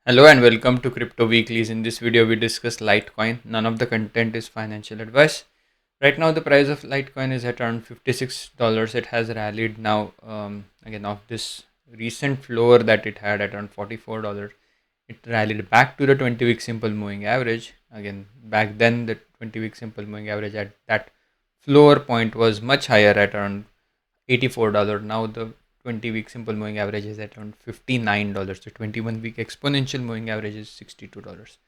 Hello and welcome to Crypto Weeklies. In this video, we discuss Litecoin. None of the content is financial advice. Right now, the price of Litecoin is at around $56. It has rallied now, again, off this recent floor that it had at around $44. It rallied back to the 20-week simple moving average. Again, back then, the 20-week simple moving average at that floor point was much higher at around $84. Now the 20-week simple moving average is at around $59. The 21-week exponential moving average is $62.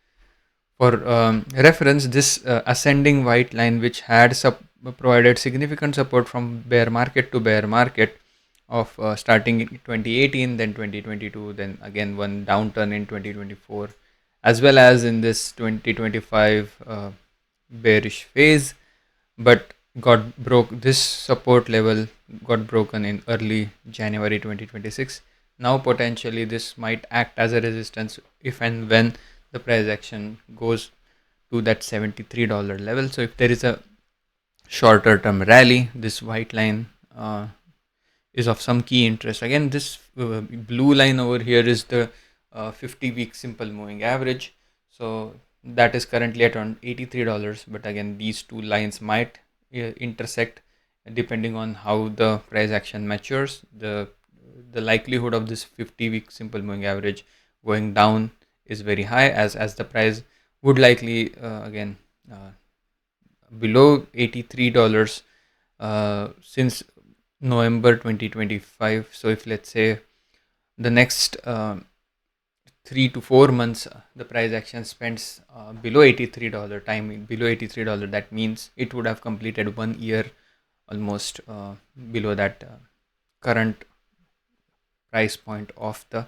For reference, this ascending white line, which had provided significant support from bear market to bear market of starting in 2018, then 2022, then again one downturn in 2024, as well as in this 2025 bearish phase, but got broke. This support level got broken in early January 2026. Now potentially this might act as a resistance if and when the price action goes to that $73 level. So if there is a shorter term rally, this white line is of some key interest. Again, this blue line over here is the 50-week simple moving average. So that is currently at around $83. But again, these two lines might intersect depending on how the price action matures. The likelihood of this 50-week simple moving average going down is very high, as the price would likely again below $83 since November 2025. So if let's say the next 3 to 4 months the price action spends below $83 time below $83, that means it would have completed 1 year almost below that current price point of the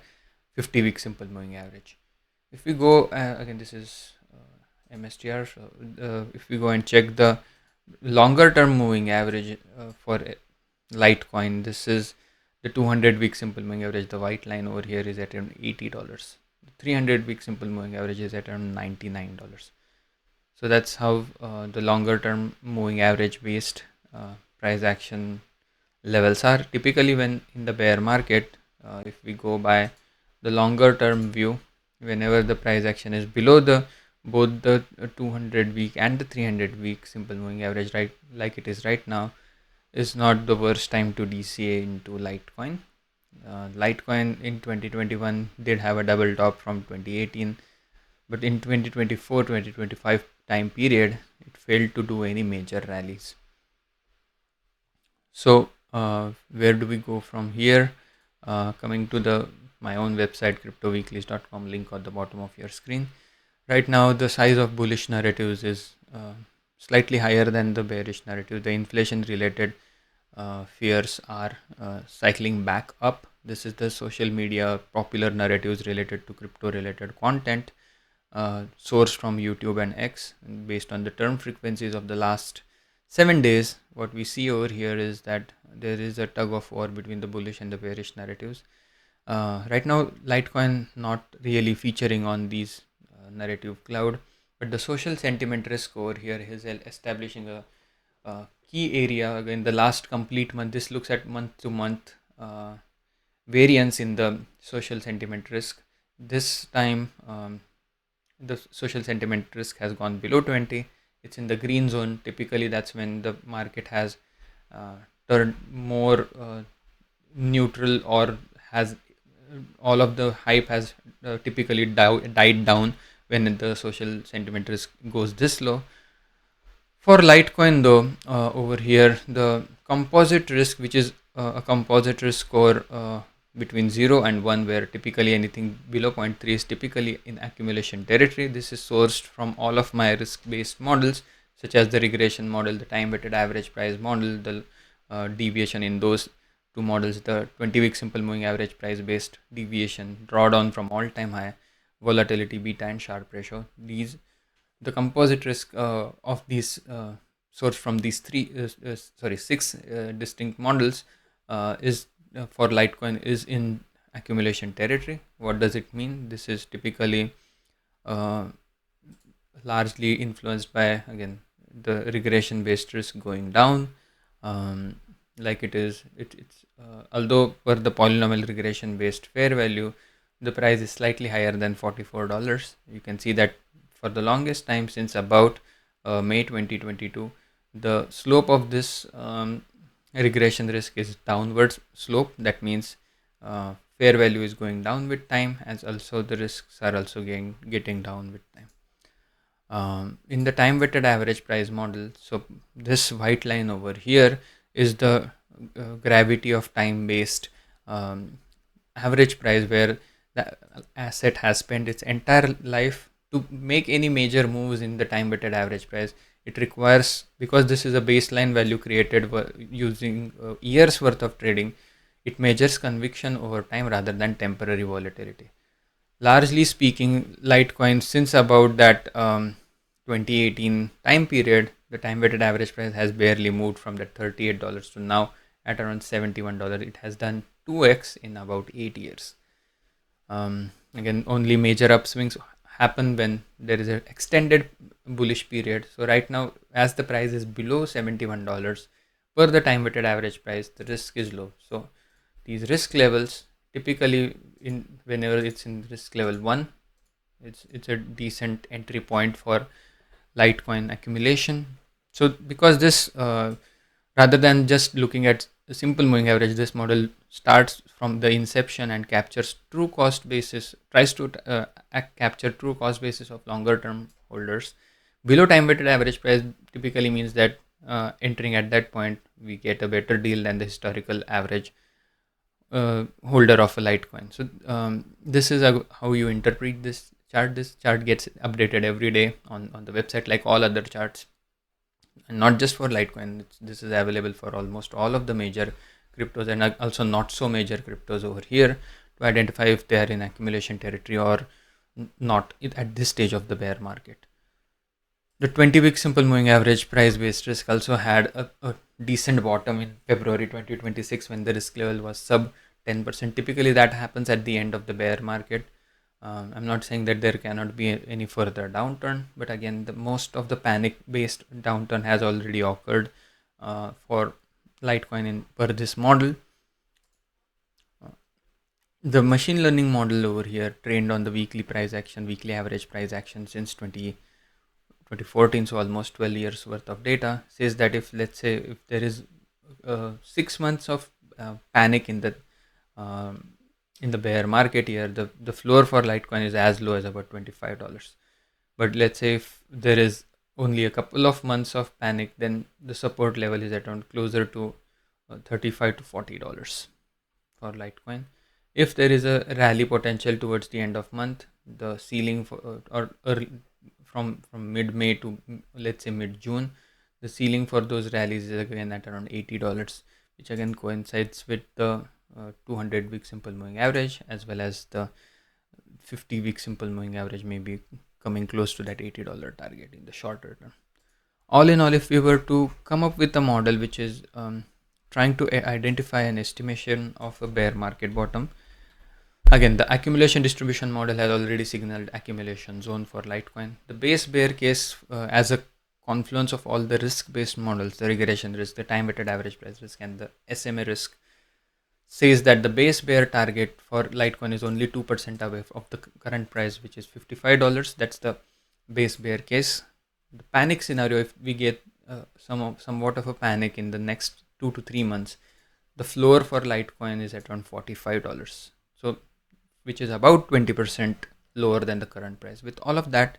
50-week simple moving average. If we go again, this is MSTR. So if we go and check the longer term moving average for Litecoin, this is the 200-week simple moving average. The white line over here is at around $80. The 300-week simple moving average is at around $99. So that's how the longer term moving average based price action levels are. Typically, when in the bear market, if we go by the longer term view, whenever the price action is below the both the 200-week and the 300-week simple moving average, right, like it is right now, is not the worst time to DCA into Litecoin. Litecoin in 2021 did have a double top from 2018, but in 2024-2025 time period, it failed to do any major rallies. So where do we go from here? Coming to my own website, cryptoweeklies.com, link at the bottom of your screen. Right now, the size of bullish narratives is slightly higher than the bearish narrative. The inflation-related fears are cycling back up. This is the social media popular narratives related to crypto-related content sourced from YouTube and X. And based on the term frequencies of the last 7 days, what we see over here is that there is a tug of war between the bullish and the bearish narratives. Right now, Litecoin not really featuring on these narrative cloud, but the social sentiment risk over here is establishing a key area. Again, the last complete month, this looks at month to month variance in the social sentiment risk. This time the social sentiment risk has gone below 20. It's in the green zone. Typically that's when the market has turned more neutral, or has all of the hype has typically died down when the social sentiment risk goes this low. For Litecoin though, over here the composite risk, which is a composite risk score between 0 and 1, where typically anything below zero point 0.3 is typically in accumulation territory. This is sourced from all of my risk based models, such as the regression model, the time weighted average price model, the deviation in those two models, the 20-week simple moving average price based deviation, drawdown from all time high, volatility, beta and Sharpe ratio. The composite risk of these sourced from these six distinct models is for Litecoin is in accumulation territory. What does it mean? This is typically largely influenced by, again, the regression based risk going down. Like it's although for the polynomial regression based fair value, the price is slightly higher than $44. You can see that for the longest time since about May 2022, the slope of this regression risk is downward slope. That means fair value is going down with time, as also the risks are also getting down with time. In the time weighted average price model, so this white line over here is the gravity of time based average price, where the asset has spent its entire life. To make any major moves in the time weighted average price, it requires, because this is a baseline value created using years worth of trading, it measures conviction over time rather than temporary volatility. Largely speaking, Litecoin, since about that 2018 time period, the time weighted average price has barely moved from that $38 to now at around $71. It has done 2x in about 8 years. Again, only major upswings happen when there is an extended bullish period. So right now, as the price is below $71 per the time weighted average price, the risk is low. So these risk levels, typically whenever it's in risk level 1, it's a decent entry point for Litecoin accumulation. So because this rather than just looking at a simple moving average, this model starts from the inception and captures true cost basis, tries to capture true cost basis of longer term holders. Below time weighted average price typically means that entering at that point, we get a better deal than the historical average holder of a Litecoin. So this is how you interpret this chart. This chart gets updated every day on the website, like all other charts, and not just for Litecoin. This is available for almost all of the major cryptos, and also not so major cryptos over here, to identify if they are in accumulation territory or not at this stage of the bear market. The 20-week simple moving average price based risk also had a decent bottom in February 2026 when the risk level was sub 10%. Typically that happens at the end of the bear market. I'm not saying that there cannot be any further downturn, but again, most of the panic based downturn has already occurred for Litecoin per this model. The machine learning model over here, trained on the weekly average price action since 2014, so almost 12 years worth of data, says that if, let's say, if there is 6 months of panic in the bear market here, the floor for Litecoin is as low as about $25. But let's say if there is only a couple of months of panic, then the support level is around closer to $35 to $40 for Litecoin. If there is a rally potential towards the end of month, the ceiling for or from mid-May to, let's say, mid-June, the ceiling for those rallies is again at around $80, which again coincides with the 200-week simple moving average, as well as the 50-week simple moving average may be coming close to that $80 target in the shorter term. All in all, if we were to come up with a model which is trying to identify an estimation of a bear market bottom, again, the accumulation distribution model has already signaled accumulation zone for Litecoin. The base bear case, as a confluence of all the risk-based models, the regression risk, the time-weighted average price risk, and the SMA risk, says that the base bear target for Litecoin is only 2% away of the current price, which is $55. That's the base bear case. The panic scenario, if we get somewhat of a panic in the next 2 to 3 months, the floor for Litecoin is at around $45. So, which is about 20% lower than the current price. With all of that,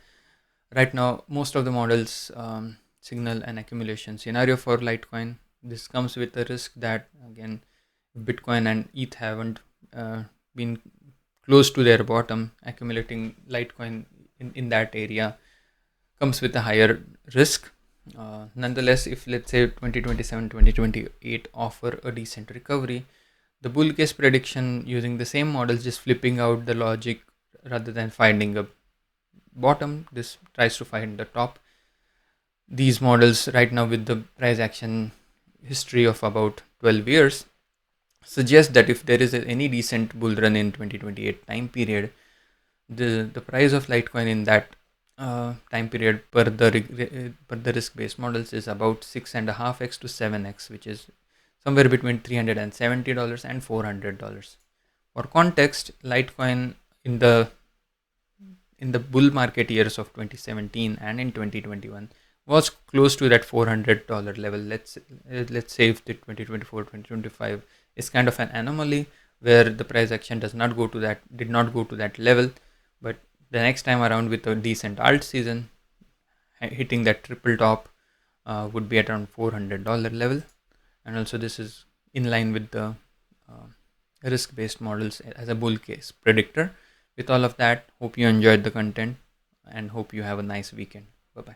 right now, most of the models signal an accumulation scenario for Litecoin. This comes with the risk that, again, Bitcoin and ETH haven't been close to their bottom. Accumulating Litecoin in that area comes with a higher risk. Nonetheless, if, let's say, 2027, 2028 offer a decent recovery, the bull case prediction using the same models, just flipping out the logic rather than finding a bottom, this tries to find the top. These models right now, with the price action history of about 12 years, suggest that if there is any decent bull run in 2028 time period, the price of Litecoin in that time period per the risk-based models is about 6.5x to 7x, which is somewhere between $370 and $400. For context, Litecoin in the bull market years of 2017 and in 2021 was close to that $400 level. Let's say if the 2024 2025 is kind of an anomaly where the price action did not go to that level, but the next time around with a decent alt season, hitting that triple top would be at around $400 level. And also this is in line with the risk-based models as a bull case predictor. With all of that, hope you enjoyed the content and hope you have a nice weekend. Bye bye.